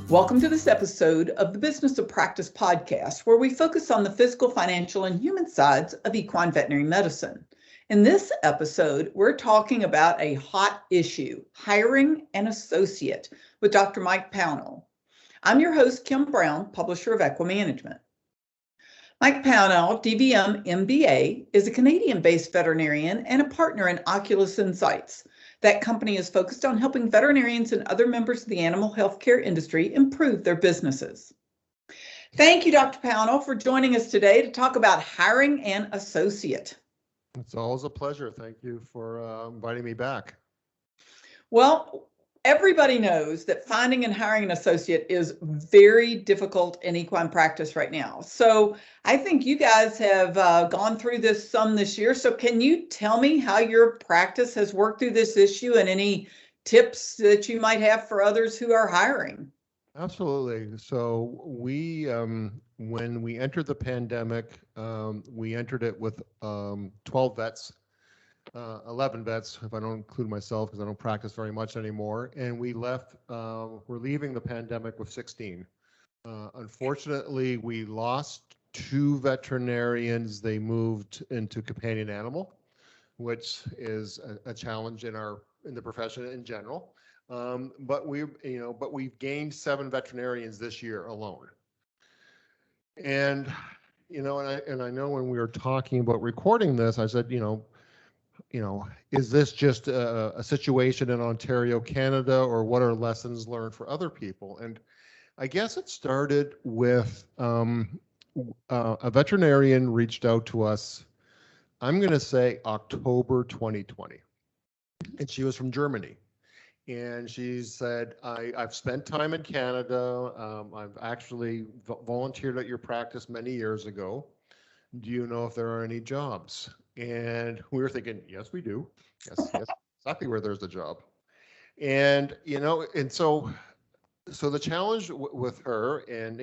Welcome to this episode of the Business of Practice podcast, where we focus on the physical, financial, and human sides of equine veterinary medicine. In this episode, we're talking about a hot issue, hiring an associate, with Dr. Mike Pownall. I'm your host, Kim Brown, publisher of Equimanagement. Mike Pownall, DVM MBA, is a Canadian-based veterinarian and a partner in Oculus Insights. That company is focused on helping veterinarians and other members of the animal healthcare industry improve their businesses. Thank you, Dr. Pownall, for joining us today to talk about hiring an associate. It's always a pleasure. Thank you for inviting me back. Well, everybody knows that finding and hiring an associate is very difficult in equine practice right now. So I think you guys have gone through this some this year. So can you tell me how your practice has worked through this issue and any tips that you might have for others who are hiring? Absolutely. So when we entered the pandemic, we entered it with 12 vets. 11 vets, if I don't include myself, because I don't practice very much anymore. And we left, we're leaving the pandemic with 16. Unfortunately, we lost 2 veterinarians. They moved into companion animal, which is a challenge in the profession in general. But we've gained 7 veterinarians this year alone. And I know when we were talking about recording this, I said, is this just a situation in Ontario, Canada, or what are lessons learned for other people? And I guess it started with a veterinarian reached out to us, I'm going to say October 2020. And she was from Germany. And she said, I've spent time in Canada. I've actually volunteered at your practice many years ago. Do you know if there are any jobs? And we were thinking, yes, we do. Yes, exactly where there's a job. And, so the challenge with her, and,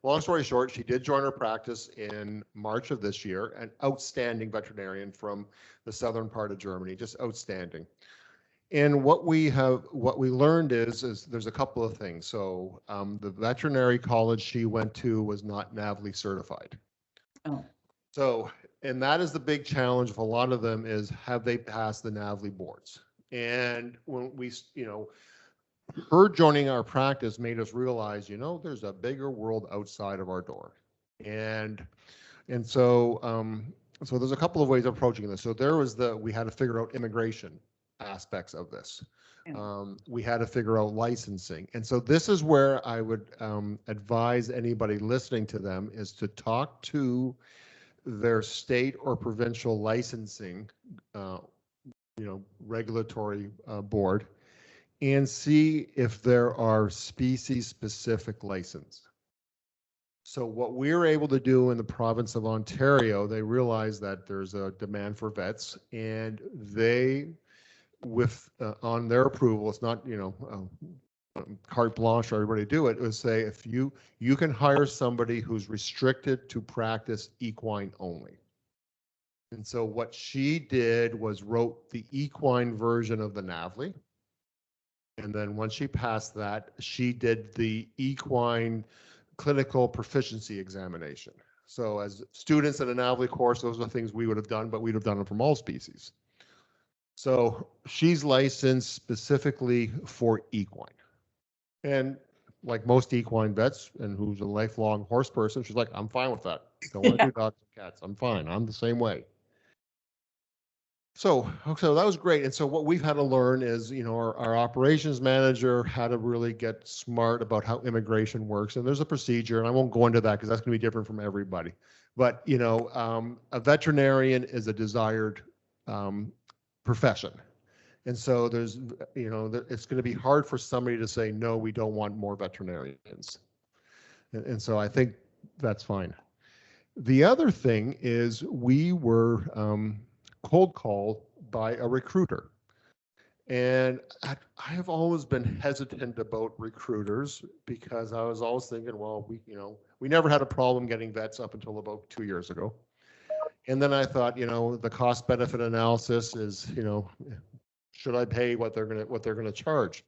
long story short, she did join her practice in March of this year, an outstanding veterinarian from the southern part of Germany, just outstanding. And what we learned is there's a couple of things. So the veterinary college she went to was not NAVLE certified. Oh. So, and that is the big challenge of a lot of them is, have they passed the NAVLE boards? And when we, her joining our practice made us realize, there's a bigger world outside of our door. And so there's a couple of ways of approaching this. So we had to figure out immigration aspects of this. We had to figure out licensing. And so this is where I would advise anybody listening to them is to talk to their state or provincial licensing, regulatory board, and see if there are species-specific license. So what we were able to do in the province of Ontario, they realized that there's a demand for vets, and they, on their approval, it's not carte blanche for everybody to do it, would say if you can hire somebody who's restricted to practice equine only. And so what she did was wrote the equine version of the NAVLE. And then once she passed that, she did the equine clinical proficiency examination. So as students in a NAVLE course, those are things we would have done, but we'd have done them from all species. So she's licensed specifically for equine. And like most equine vets, and who's a lifelong horse person, she's like, I'm fine with that. Don't want to do dogs and cats. I'm fine. I'm the same way. So that was great. And so what we've had to learn is, our operations manager had to really get smart about how immigration works. And there's a procedure, and I won't go into that because that's going to be different from everybody. But, a veterinarian is a desired profession. And so there's, it's going to be hard for somebody to say, no, we don't want more veterinarians. And so I think that's fine. The other thing is we were cold called by a recruiter. And I have always been hesitant about recruiters because I was always thinking, well, we never had a problem getting vets up until about 2 years ago. And then I thought, the cost benefit analysis is, should I pay what they're gonna charge?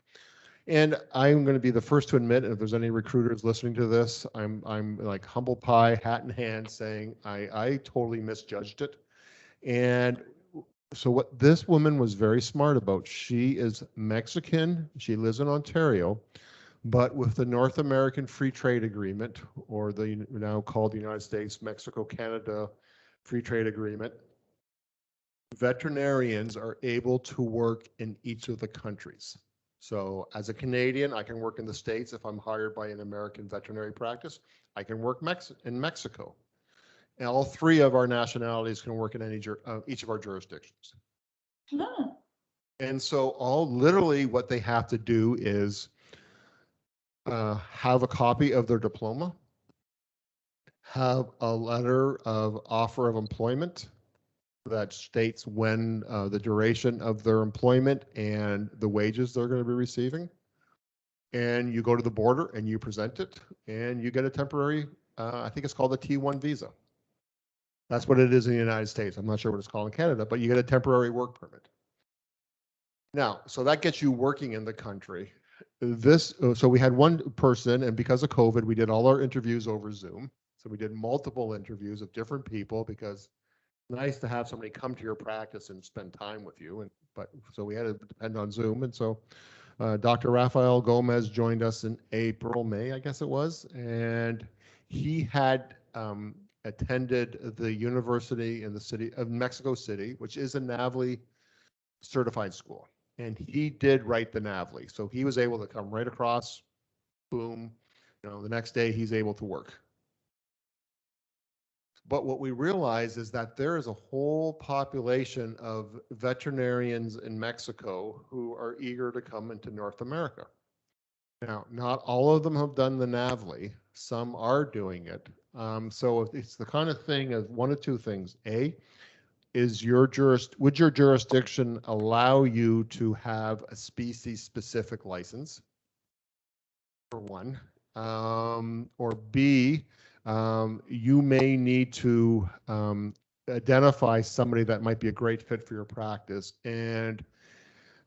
And I'm going to be the first to admit, if there's any recruiters listening to this, I'm like humble pie, hat in hand, saying I totally misjudged it. And so what this woman was very smart about, she is Mexican, she lives in Ontario, but with the North American Free Trade Agreement, or the now called the United States Mexico-Canada Free Trade Agreement, veterinarians are able to work in each of the countries. So as a Canadian, I can work in the States. If I'm hired by an American veterinary practice, I can work in Mexico. And all three of our nationalities can work in each of our jurisdictions. Oh. And so literally what they have to do is have a copy of their diploma, have a letter of offer of employment that states when the duration of their employment and the wages they're going to be receiving. And you go to the border and you present it and you get a temporary, I think it's called a T1 visa. That's what it is in the United States. I'm not sure what it's called in Canada, but you get a temporary work permit. Now, so that gets you working in the country. So we had one person, and because of COVID, we did all our interviews over Zoom. So we did multiple interviews of different people because it's nice to have somebody come to your practice and spend time with you. But so we had to depend on Zoom. And so Dr. Rafael Gomez joined us in May, I guess it was. And he had attended the university in the city of Mexico City, which is a NAVLE certified school. And he did write the NAVLE. So he was able to come right across, boom, the next day he's able to work. But what we realize is that there is a whole population of veterinarians in Mexico who are eager to come into North America. Now, not all of them have done the NAVLE. Some are doing it. So it's the kind of thing of one of two things. A, would your jurisdiction allow you to have a species-specific license, for one? Or B, you may need to identify somebody that might be a great fit for your practice and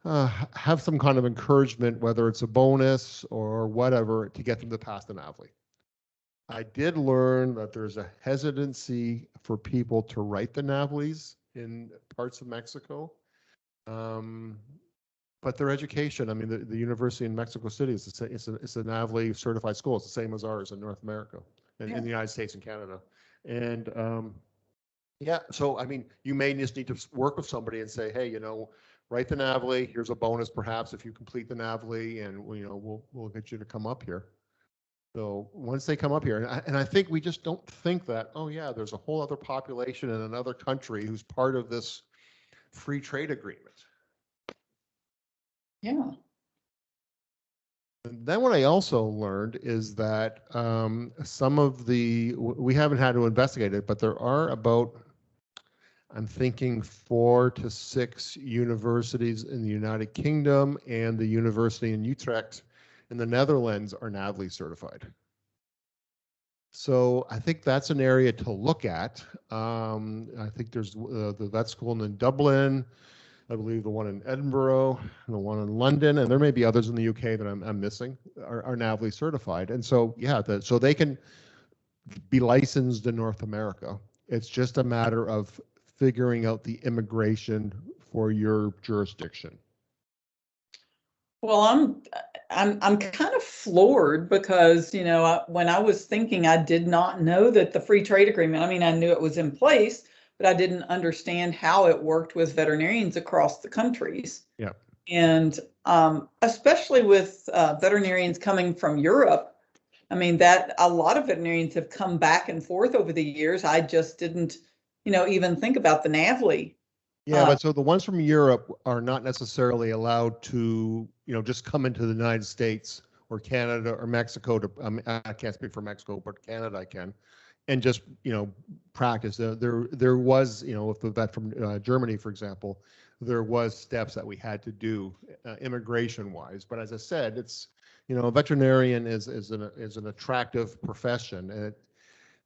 have some kind of encouragement, whether it's a bonus or whatever, to get them to pass the NAVLE. I did learn that there's a hesitancy for people to write the NAVLEs in parts of Mexico. But their education, I mean, the university in Mexico City it's a NAVLE certified school. It's the same as ours in North America, in the United States and Canada. And yeah, so I mean, you may just need to work with somebody and say, hey, write the NAVLE. Here's a bonus, perhaps, if you complete the NAVLE, and we'll get you to come up here. So once they come up here, and I think we just don't think that, oh yeah, there's a whole other population in another country who's part of this free trade agreement. Yeah. And then what I also learned is that we haven't had to investigate it, but there are about, I'm thinking 4 to 6 universities in the United Kingdom, and the university in Utrecht in the Netherlands are NAVLE certified. So I think that's an area to look at. I think there's the vet school in Dublin, I believe the one in Edinburgh, and the one in London, and there may be others in the UK that I'm missing, are NAVLE certified. And so, yeah, so they can be licensed in North America. It's just a matter of figuring out the immigration for your jurisdiction. Well, I'm kind of floored because, when I was thinking, I did not know that the free trade agreement, I mean, I knew it was in place, but I didn't understand how it worked with veterinarians across the countries. Yeah. And especially with veterinarians coming from Europe, I mean, that a lot of veterinarians have come back and forth over the years. I just didn't, even think about the NAVLE. Yeah, but so the ones from Europe are not necessarily allowed to, just come into the United States or Canada or Mexico I can't speak for Mexico, but Canada I can, and just, practice. There was, if the vet from Germany, for example, there was steps that we had to do immigration wise. But as I said, it's, a veterinarian is an attractive profession, and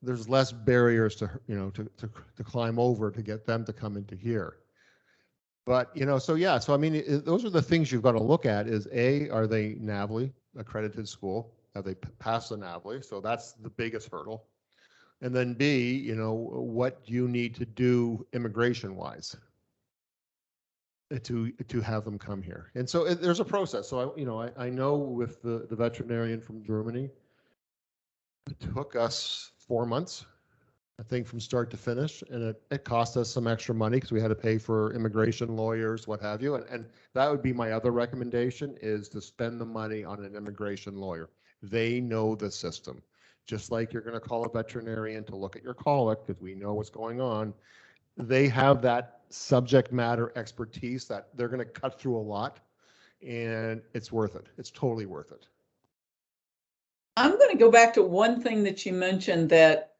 there's less barriers to, to climb over to get them to come into here. But, so yeah, so I mean, those are the things you've got to look at is A, are they NAVLE accredited school? Have they passed the NAVLE? So that's the biggest hurdle. And then B, what do you need to do immigration wise to have them come here? And so there's a process. So I know with the veterinarian from Germany, it took us 4 months, I think, from start to finish, and it cost us some extra money because we had to pay for immigration lawyers, what have you. And that would be my other recommendation, is to spend the money on an immigration lawyer. They know the system. Just like you're going to call a veterinarian to look at your colic because we know what's going on. They have that subject matter expertise that they're going to cut through a lot, and it's worth it. It's totally worth it. I'm going to go back to one thing that you mentioned that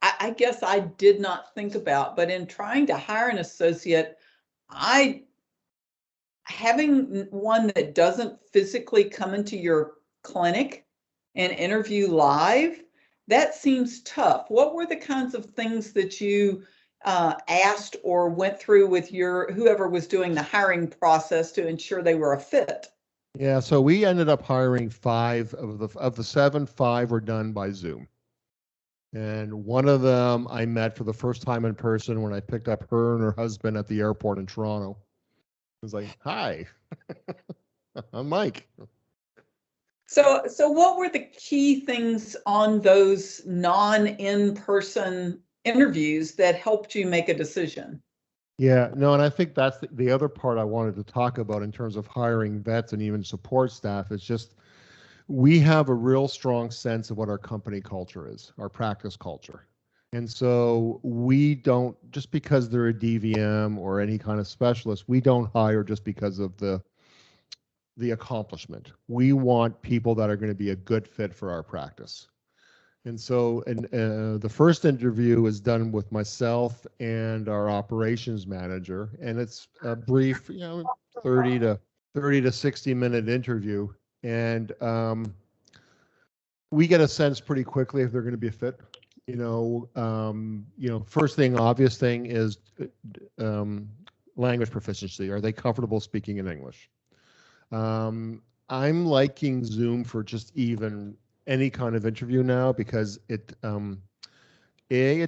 I guess I did not think about, but in trying to hire an associate, having one that doesn't physically come into your clinic and interview live, that seems tough. What were the kinds of things that you asked or went through with whoever was doing the hiring process to ensure they were a fit? Yeah, so we ended up hiring 5 of the 7. 5 were done by Zoom. And one of them I met for the first time in person when I picked up her and her husband at the airport in Toronto. I was like, "Hi, I'm Mike." So what were the key things on those non-in-person interviews that helped you make a decision? Yeah, no, and I think that's the other part I wanted to talk about in terms of hiring vets and even support staff is just we have a real strong sense of what our company culture is, our practice culture. And so we don't, just because they're a DVM or any kind of specialist, we don't hire just because of the accomplishment. We want people that are going to be a good fit for our practice. And so the first interview was done with myself and our operations manager, and it's a brief, 30 to 60-minute interview. And we get a sense pretty quickly if they're going to be a fit. First thing, obvious thing is language proficiency. Are they comfortable speaking in English? I'm liking Zoom for just even any kind of interview now because it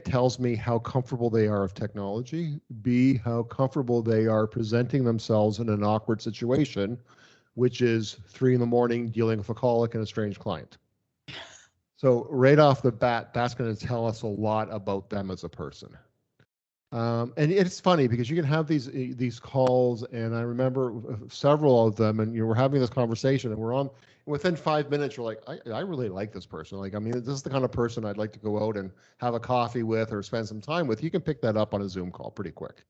tells me how comfortable they are of technology. B, how comfortable they are presenting themselves in an awkward situation, which is 3 a.m. dealing with a colic and a strange client. So right off the bat, that's going to tell us a lot about them as a person. And it's funny because you can have these calls, and I remember several of them, and we're having this conversation, and we're on. Within 5 minutes, you're like, I really like this person. Like, I mean, this is the kind of person I'd like to go out and have a coffee with or spend some time with. You can pick that up on a Zoom call pretty quick.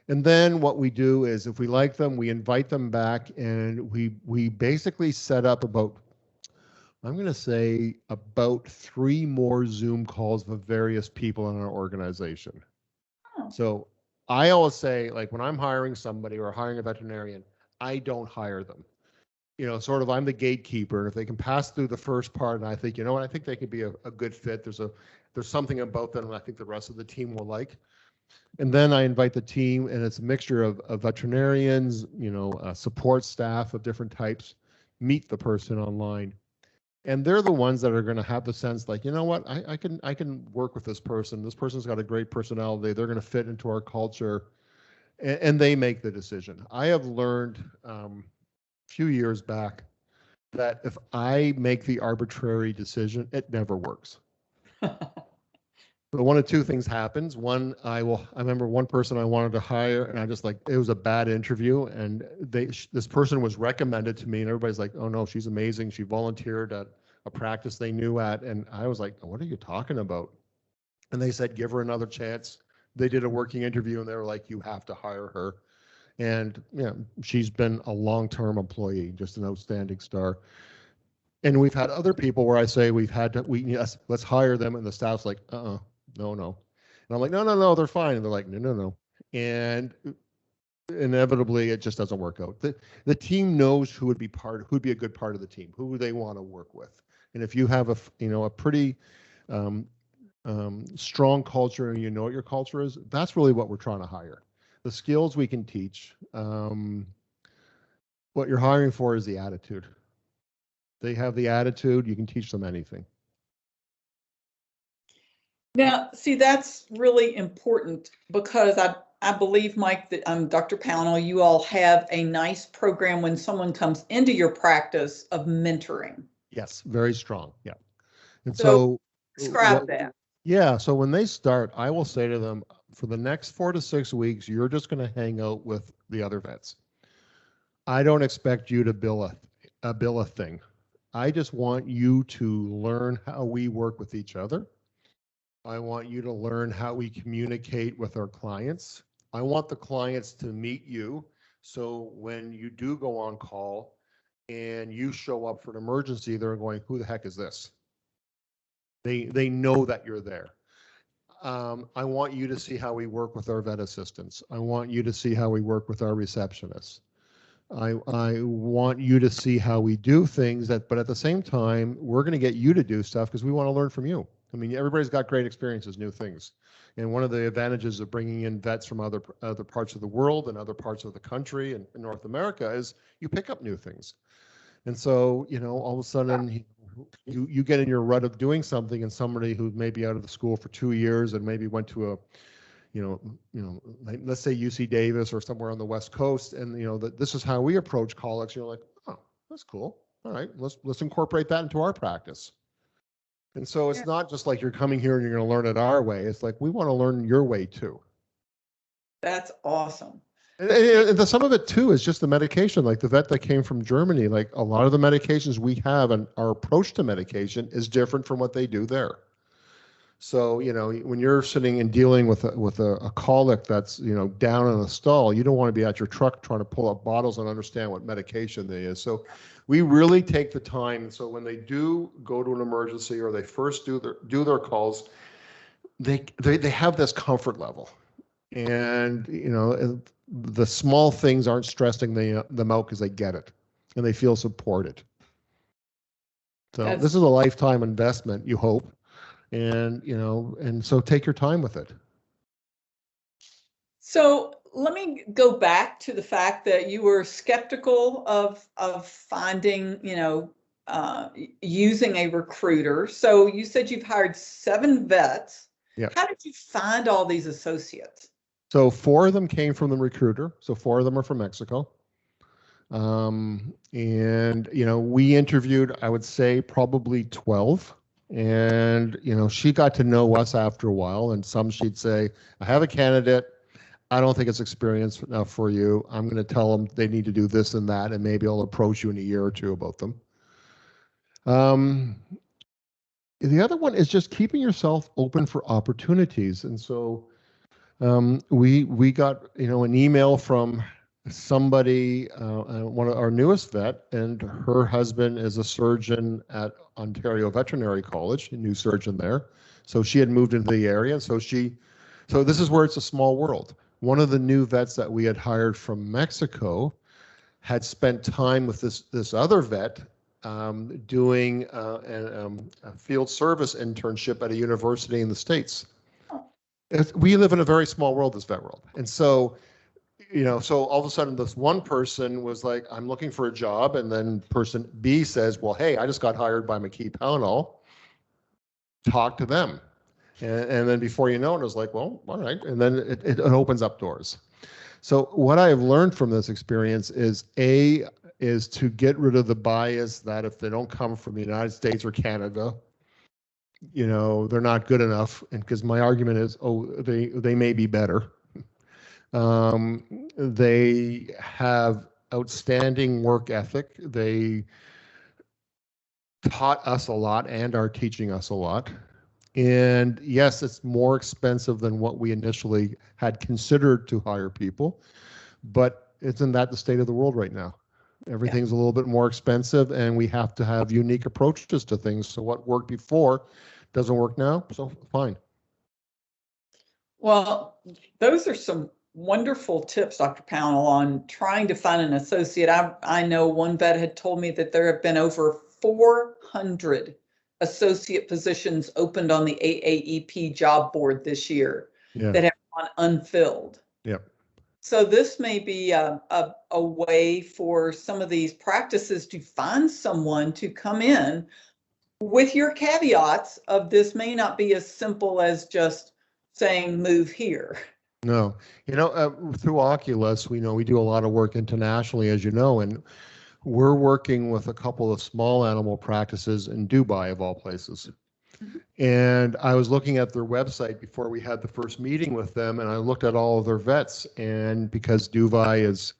And then what we do is, if we like them, we invite them back, and we basically set up about, I'm going to say, about 3 more Zoom calls with various people in our organization. Oh. So I always say, like, when I'm hiring somebody or hiring a veterinarian, I don't hire them. Sort of I'm the gatekeeper. And if they can pass through the first part, and I think, I think they could be a good fit. There's something about them I think the rest of the team will like. And then I invite the team, and it's a mixture of veterinarians, support staff of different types, meet the person online. And they're the ones that are going to have the sense like, what, I can work with this person. This person's got a great personality. They're going to fit into our culture, and they make the decision. I have learned a few years back that if I make the arbitrary decision, it never works. So one of 2 things happens. One, I remember one person I wanted to hire, and it was a bad interview, and this person was recommended to me, and everybody's like, "Oh no, she's amazing. She volunteered at a practice they knew at," and I was like, "What are you talking about?" And they said, "Give her another chance." They did a working interview, and they were like, "You have to hire her." And she's been a long-term employee, just an outstanding star. And we've had other people where I say yes, let's hire them, and the staff's like, no. And I'm like, no, they're fine. And they're like, no. And inevitably, it just doesn't work out. The team knows who'd be a good part of the team, who they want to work with. And if you have a pretty strong culture, and what your culture is, that's really what we're trying to hire. The skills we can teach. What you're hiring for is the attitude. They have the attitude, you can teach them anything. Now, see, that's really important because I believe, Mike, that Dr. Pownall, you all have a nice program when someone comes into your practice of mentoring. Yes, very strong. Yeah. And So so describe that. yeah, so when they start, I will say to them, for the next 4 to 6 weeks, you're just going to hang out with the other vets. I don't expect you to bill a thing. I just want you to learn how we work with each other. I want you to learn how we communicate with our clients. I want the clients to meet you. So when you do go on call and you show up for an emergency, they're going, who the heck is this? They know that you're there. I want you to see how we work with our vet assistants. I want you to see how we work with our receptionists. I want you to see how we do things but at the same time, we're going to get you to do stuff because we want to learn from you. I mean, everybody's got great experiences, new things. And one of the advantages of bringing in vets from other parts of the world and other parts of the country and in North America is you pick up new things. And so, all of a sudden you get in your rut of doing something, and somebody who may be out of the school for 2 years and maybe went to a let's say UC Davis or somewhere on the West Coast, and this is how we approach colics. You're like, oh, that's cool. All right, let's incorporate that into our practice. And so it's not just like you're coming here and you're going to learn it our way. It's like we want to learn your way too. That's awesome. And some of it too is just the medication. Like the vet that came from Germany, like a lot of the medications we have and our approach to medication is different from what they do there. So, when you're sitting and dealing with a colic that's, down in a stall, you don't want to be at your truck trying to pull up bottles and understand what medication they is. So we really take the time. So when they do go to an emergency or they first do their calls, they have this comfort level. And, the small things aren't stressing them out because they get it and they feel supported. So this is a lifetime investment, you hope. And, and so take your time with it. So let me go back to the fact that you were skeptical of finding, using a recruiter. So you said you've hired 7 vets. Yeah. How did you find all these associates? So 4 of them came from the recruiter. So 4 of them are from Mexico. And, we interviewed, I would say, probably 12. And, she got to know us after a while. And some she'd say, I have a candidate. I don't think it's experienced enough for you. I'm going to tell them they need to do this and that. And maybe I'll approach you in a year or 2 about them. The other one is just keeping yourself open for opportunities. And so we got, an email from somebody, one of our newest vet, and her husband is a surgeon at Ontario Veterinary College, a new surgeon there. So she had moved into the area. So this is where it's a small world. One of the new vets that we had hired from Mexico had spent time with this other vet doing a field service internship at a university in the States. We live in a very small world, this vet world. And so, so all of a sudden this one person was like, I'm looking for a job. And then person B says, well, hey, I just got hired by Pownall. Talk to them. And then before you know it, was like, well, all right. And then it opens up doors. So what I have learned from this experience is to get rid of the bias that if they don't come from the United States or Canada, they're not good enough. And because my argument is, they may be better. They have outstanding work ethic. They taught us a lot and are teaching us a lot. And yes, it's more expensive than what we initially had considered to hire people, but isn't that the state of the world right now? Everything's a little bit more expensive, and we have to have unique approaches to things. So what worked before doesn't work now, so fine. Well, those are some wonderful tips, Dr. Pownall, on trying to find an associate. I know one vet had told me that there have been over 400 associate positions opened on the AAEP job board this year that have gone unfilled. Yep. So this may be a way for some of these practices to find someone to come in with your caveats of this may not be as simple as just saying move here. No, through Oculus, we know we do a lot of work internationally, as you know, and we're working with a couple of small animal practices in Dubai, of all places. And I was looking at their website before we had the first meeting with them, and I looked at all of their vets. And because Dubai is,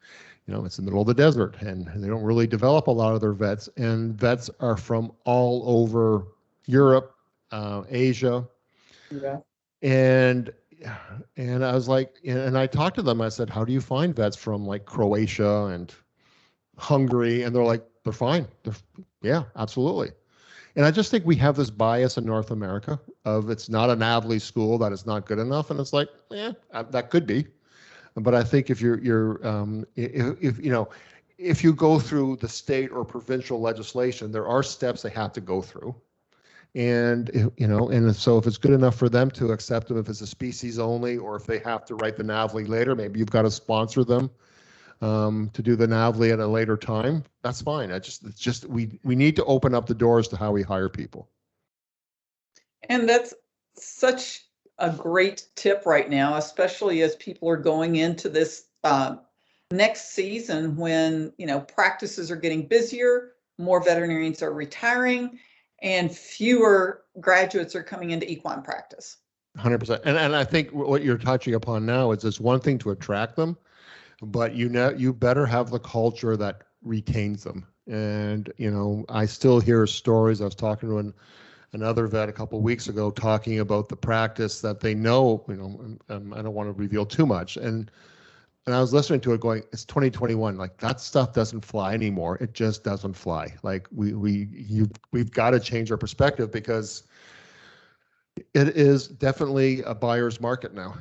it's in the middle of the desert, and they don't really develop a lot of their vets, and vets are from all over Europe, Asia. Yeah. And I was like, and I talked to them. I said, "How do you find vets from like Croatia and Hungary?" And they're like, "They're fine. Yeah, absolutely." And I just think we have this bias in North America of it's not an AVLE school, that it's not good enough, and it's like, that could be. But I think if if you go through the state or provincial legislation, there are steps they have to go through. And and so if it's good enough for them to accept them, if it's a species only, or if they have to write the NAVLE later, maybe you've got to sponsor them to do the NAVLE at a later time. That's fine. It's just we need to open up the doors to how we hire people. And that's such a great tip right now, especially as people are going into this next season when practices are getting busier, more veterinarians are retiring, and fewer graduates are coming into equine practice. 100%. And I think what you're touching upon now is it's one thing to attract them, but you better have the culture that retains them. And I still hear stories. I was talking to another vet a couple of weeks ago talking about the practice that they know. I don't want to reveal too much, and I was listening to it going, it's 2021. Like that stuff doesn't fly anymore. It just doesn't fly. Like we've got to change our perspective, because it is definitely a buyer's market now.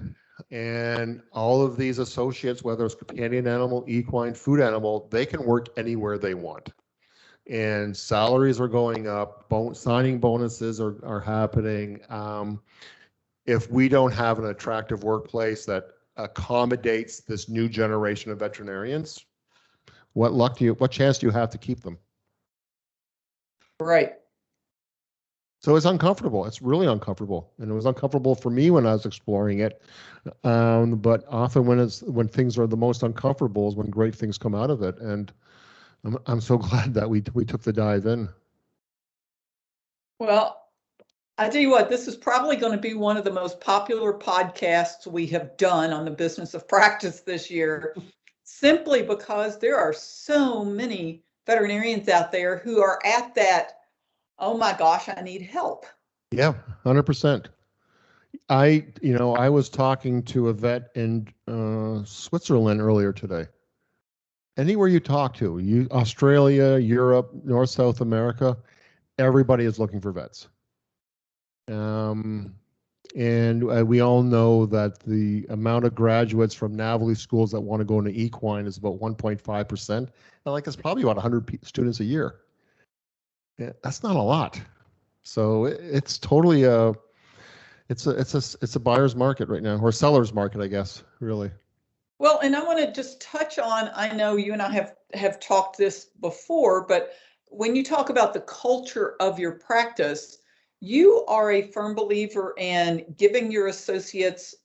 And all of these associates, whether it's companion animal, equine, food animal, they can work anywhere they want. And salaries are going up, signing bonuses are happening. If we don't have an attractive workplace that accommodates this new generation of veterinarians, what chance do you have to keep them? Right. So it's uncomfortable. It's really uncomfortable, and it was uncomfortable for me when I was exploring it. But often when things are the most uncomfortable is when great things come out of it. And I'm so glad that we took the dive in. Well, I tell you what, this is probably going to be one of the most popular podcasts we have done on the business of practice this year, simply because there are so many veterinarians out there who are at that, oh my gosh, I need help. Yeah, 100%. I was talking to a vet in Switzerland earlier today. Anywhere you talk to, Australia, Europe, North, South America, everybody is looking for vets. And we all know that the amount of graduates from NAVLE schools that want to go into equine is about 1.5%. And it's probably about 100 students a year. Yeah, that's not a lot. So it's totally it's a buyer's market right now, or seller's market, I guess, really. Well, and I want to just touch on, I know you and I have talked this before, but when you talk about the culture of your practice, you are a firm believer in giving your associates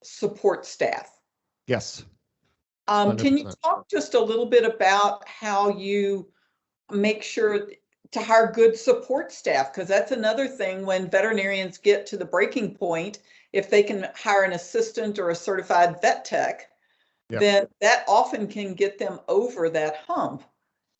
support staff. Yes. Can you talk just a little bit about how you make sure to hire good support staff? Because that's another thing when veterinarians get to the breaking point, if they can hire an assistant or a certified vet tech, then that often can get them over that hump.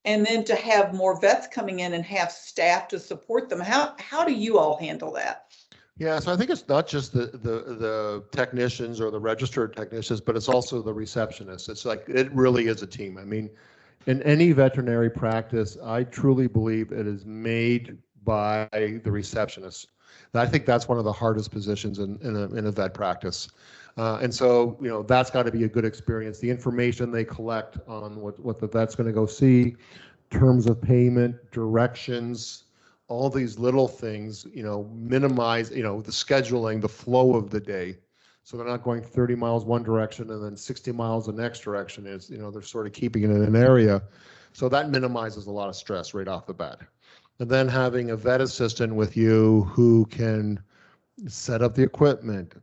And then to have more vets coming in and have staff to support them, how do you all handle that? Yeah, so I think it's not just the technicians or the registered technicians, but it's also the receptionists. It's like, it really is a team. I mean, in any veterinary practice, I truly believe it is made by the receptionist. And I think that's one of the hardest positions in a vet practice. And so, that's got to be a good experience. The information they collect on what the vet's going to go see, terms of payment, directions, all these little things, minimize, the scheduling, the flow of the day. So they're not going 30 miles one direction and then 60 miles the next direction. Is, they're sort of keeping it in an area. So that minimizes a lot of stress right off the bat. And then having a vet assistant with you who can set up the equipment.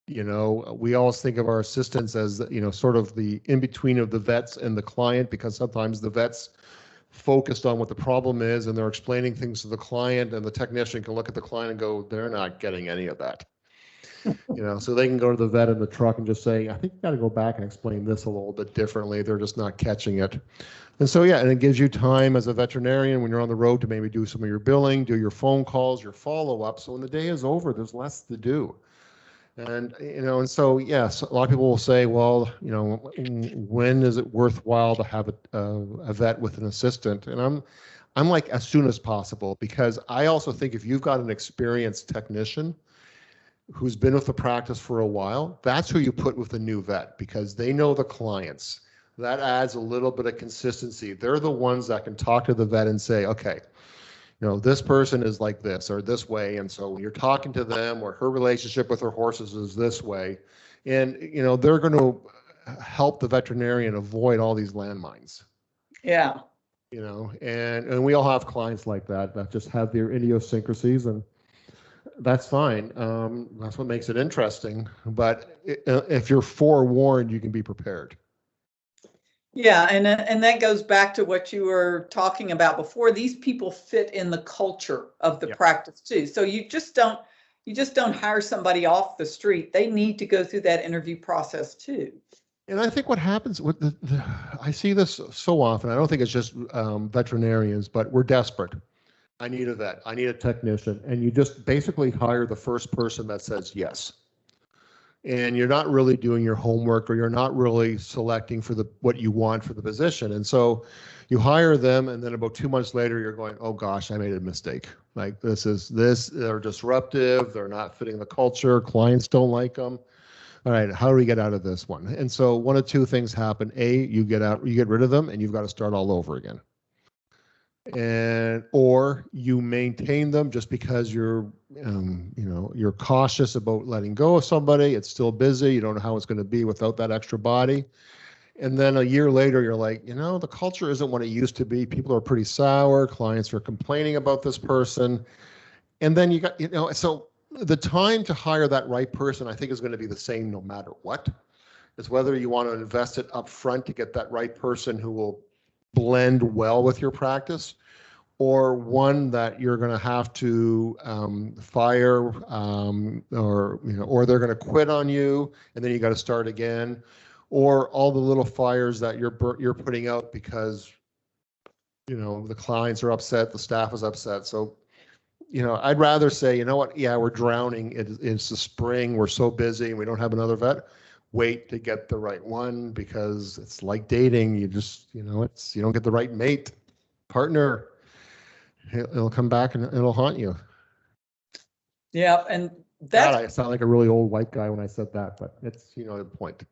We always think of our assistants as, sort of the in-between of the vets and the client, because sometimes the vet's focused on what the problem is and they're explaining things to the client, and the technician can look at the client and go, they're not getting any of that. So they can go to the vet in the truck and just say, I think you got to go back and explain this a little bit differently. They're just not catching it. And so, and it gives you time as a veterinarian when you're on the road to maybe do some of your billing, do your phone calls, your follow-up. So when the day is over, there's less to do. And, and so, yes, a lot of people will say, well, when is it worthwhile to have a vet with an assistant? And I'm like, as soon as possible, because I also think if you've got an experienced technician who's been with the practice for a while, that's who you put with a new vet, because they know the clients. That adds a little bit of consistency. They're the ones that can talk to the vet and say, okay, this person is like this or this way. And so when you're talking to them, or her relationship with her horses is this way. And, they're going to help the veterinarian avoid all these landmines. Yeah. And we all have clients like that just have their idiosyncrasies, and that's fine. That's what makes it interesting. But if you're forewarned, you can be prepared. Yeah, and that goes back to what you were talking about before. These people fit in the culture of the practice too. So you just don't hire somebody off the street. They need to go through that interview process too. And I think what happens with I see this so often. I don't think it's just veterinarians, but we're desperate. I need a vet. I need a technician. And you just basically hire the first person that says yes. And you're not really doing your homework, or you're not really selecting for what you want for the position. And so you hire them, and then about 2 months later, you're going, oh gosh, I made a mistake. Like they're disruptive. They're not fitting the culture. Clients don't like them. All right, how do we get out of this one? And so one of two things happen. You get rid of them, and you've got to start all over again. Or you maintain them just because you're cautious about letting go of somebody. It's still busy. You don't know how it's going to be without that extra body. And then a year later, you're like, the culture isn't what it used to be. People are pretty sour. Clients are complaining about this person. And then you got, so the time to hire that right person, I think, is going to be the same no matter what. It's whether you want to invest it up front to get that right person who will blend well with your practice, or one that you're going to have to fire, or they're going to quit on you, and then you got to start again, or all the little fires that you're putting out because the clients are upset, the staff is upset. So I'd rather say, we're drowning. It's the spring. We're so busy and we don't have another vet. Wait to get the right one, because it's like dating. You just, you don't get the right mate, partner. It'll come back and it'll haunt you. Yeah, and God, I sound like a really old white guy when I said that, but it's, the point.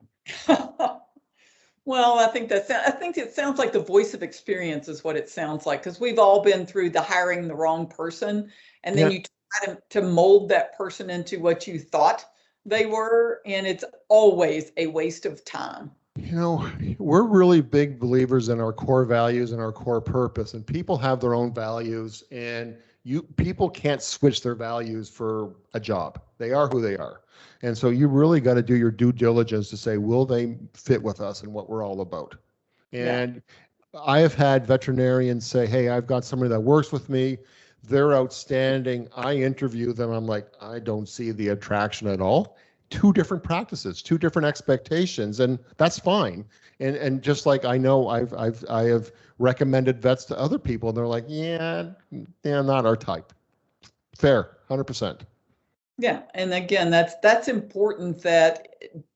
Well, I think it sounds like the voice of experience is what it sounds like, because we've all been through the hiring the wrong person, and then you try to mold that person into what you thought they were, and it's always a waste of time. We're really big believers in our core values and our core purpose, and people have their own values, and people can't switch their values for a job. They are who they are. And so you really got to do your due diligence to say, will they fit with us and what we're all about? And I have had veterinarians say, hey, I've got somebody that works with me. They're outstanding. I interview them. I'm like, I don't see the attraction at all. Two different practices, two different expectations, and that's fine. And just like I know I have recommended vets to other people, and they're like, yeah, not our type. Fair, 100%. Yeah, and again, that's important. That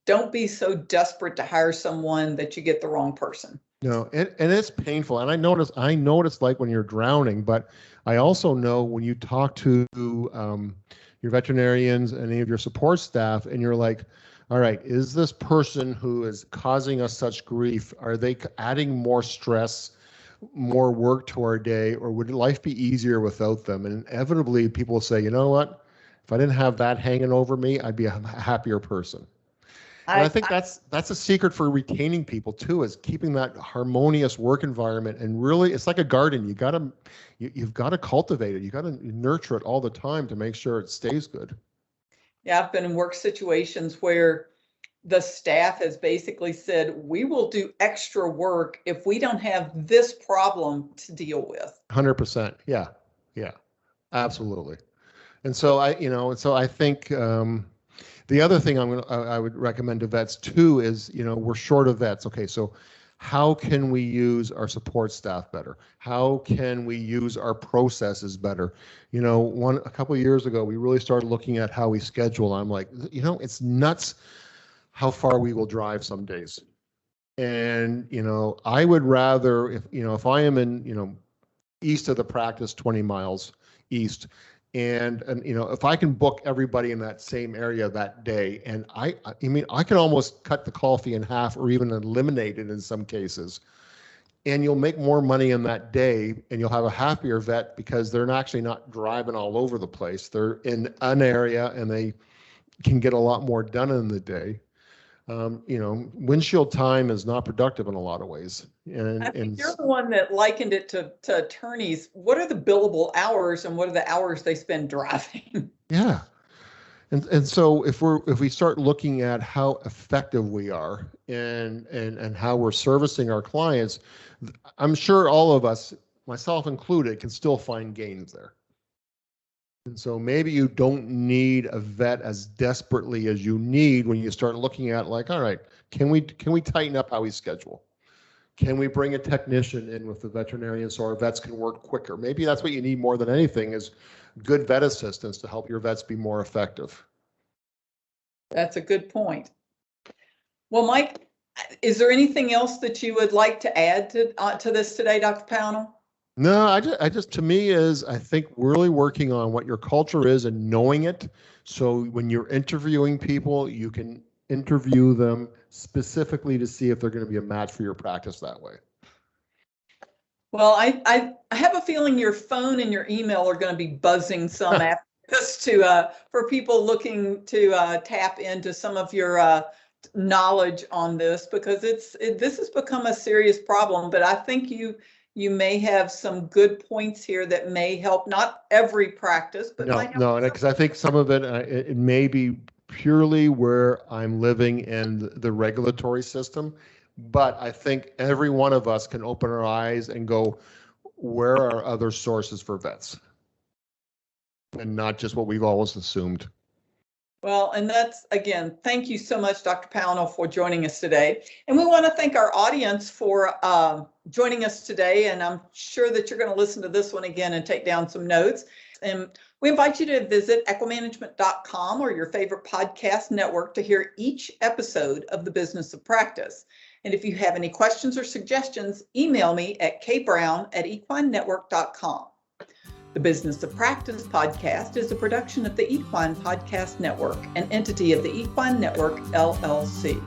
don't be so desperate to hire someone that you get the wrong person. And it's painful. And I notice like when you're drowning, but I also know when you talk to your veterinarians and any of your support staff, and you're like, all right, is this person who is causing us such grief, are they adding more stress, more work to our day, or would life be easier without them? And inevitably people will say, you know what, If I didn't have that hanging over me, I'd be a happier person. And I think that's a secret for retaining people too, is keeping that harmonious work environment. And really, it's like a garden. You've got to cultivate it. You got to nurture it all the time to make sure it stays good. Yeah, I've been in work situations where the staff has basically said, we will do extra work if we don't have this problem to deal with. 100%. Yeah. Yeah, absolutely. And so I think the other thing I would recommend to vets too is, we're short of vets. Okay, so how can we use our support staff better? How can we use our processes better? A couple of years ago, we really started looking at how we schedule. I'm like, it's nuts how far we will drive some days. And, I would rather, if I am in, east of the practice, 20 miles east, and if I can book everybody in that same area that day, and I can almost cut the call fee in half or even eliminate it in some cases, and you'll make more money in that day, and you'll have a happier vet because they're actually not driving all over the place. They're in an area and they can get a lot more done in the day. Windshield time is not productive in a lot of ways. I think you're the one that likened it to attorneys. What are the billable hours and what are the hours they spend driving? Yeah. And so if we start looking at how effective we are and how we're servicing our clients, I'm sure all of us, myself included, can still find gains there. And so maybe you don't need a vet as desperately as you need when you start looking at, like, all right, can we tighten up how we schedule? Can we bring a technician in with the veterinarian so our vets can work quicker? Maybe that's what you need more than anything, is good vet assistants to help your vets be more effective. That's a good point. Well, Mike, is there anything else that you would like to add to this today, Dr. Pownall? No, I just to me is, I think really working on what your culture is and knowing it. So when you're interviewing people, you can interview them specifically to see if they're going to be a match for your practice that way. Well, I have a feeling your phone and your email are going to be buzzing some after this for people looking to tap into some of your knowledge on this, because this has become a serious problem. But I think you may have some good points here that may help, not every practice, but no, because I think some of it may be purely where I'm living in the regulatory system, but I think every one of us can open our eyes and go, where are other sources for vets? And not just what we've always assumed. Well, and that's, again, thank you so much, Dr. Pownall, for joining us today. And we want to thank our audience for joining us today. And I'm sure that you're going to listen to this one again and take down some notes. And we invite you to visit equimanagement.com or your favorite podcast network to hear each episode of The Business of Practice. And if you have any questions or suggestions, email me at kbrown@equinenetwork.com. The Business of Practice podcast is a production of the Equine Podcast Network, an entity of the Equine Network, LLC.